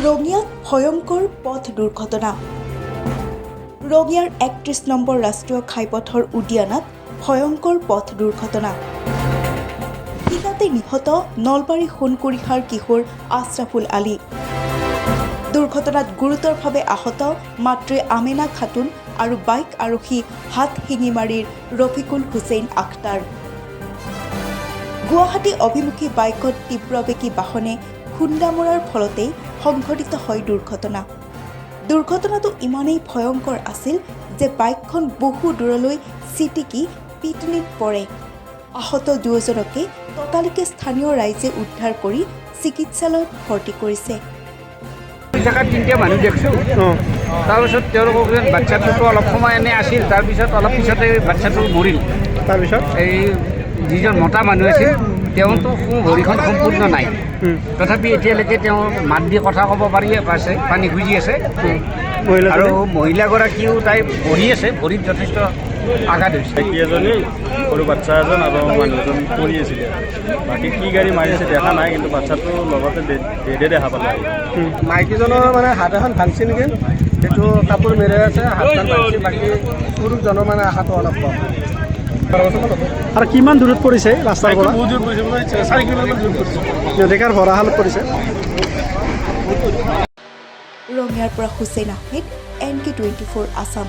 ৰঙিয়াত ভয়ংকৰ পথ দুৰ্ঘটনা। ৰঙিয়াৰ ৩১ নম্বৰ ৰাষ্ট্ৰীয় ঘাইপথৰ উদিয়ানাত ভয়ংকৰ পথ দুৰ্ঘটনা। হীনাতে নিহত নলবাৰী সোণকুৰিখাৰ কিশোৰ আশ্ৰাফুল আলী। দুৰ্ঘটনাত গুৰুতৰভাৱে আহত মাতৃ আমেনা খাতুন আৰু বাইক আৰোহী হাত শিঙিমাৰীৰ ৰফিকুল হুছেইন আখতাৰ। গুৱাহাটী অভিমুখী বাইকত তীব্ৰবেগী বাহনে খুন্দা মৰাৰ ফলতেই সংঘটিত হয় দুৰ্ঘটনা। দুৰ্ঘটনাটো ইমানেই ভয়ংকৰ আছিল যে বাইকখন বহু দূৰলৈ ছিটিকি পিটনিত পৰে। আহত দুয়োজনকে ততালিকে স্থানীয় ৰাইজে উদ্ধাৰ কৰি চিকিৎসালয়ত ভৰ্তি কৰিছে। জেগাত তিনিটা মানুহ দেখিছোঁ। তাৰপিছত তেওঁলোকক বাচ্ছাটোতো অলপ সময় এনে আছিল, তাৰপিছত অলপ পিছতে বাচ্ছাটো মৰিল। তাৰপিছত এই যিজন মতা মানুহ আছিল তেওঁতো ভৰিখন সম্পূৰ্ণ নাই, তথাপি এতিয়ালৈকে তেওঁ মাত দি কথা ক'ব পাৰিয়ে আছে, পানী খুজি আছে। আৰু মহিলাগৰাকীও তাই বহি আছে, ভৰিত যথেষ্ট আঘাত হৈছে। এজনী সৰু বাচ্ছা এজন আৰু মানুহজন পৰি আছিলে। বাকী কি গাড়ী মাৰিছে দেখা নাই, কিন্তু বাচ্ছাটো লগতে ডেডে দেখা পালে। মাইকীজনৰ মানে হাত এখন ভাঙছে নেকি, সেইটো কাপোৰ মেৰাই আছে, হাতখন ভাঙছে। বাকী পুৰুষজনৰ মানে আশাটো অলপ কম। আৰু কিমান দূৰত পৰিছে ৰাস্তাৰ পৰা? বহুত দূৰ পৰিছে, 4 কিলোমিটাৰ দূৰ পৰিছে। ডেকাৰ ভৰাহালত পৰিছে। ৰঙিয়াৰ পৰা হুছেইন আহমেদ, NK24 আছাম।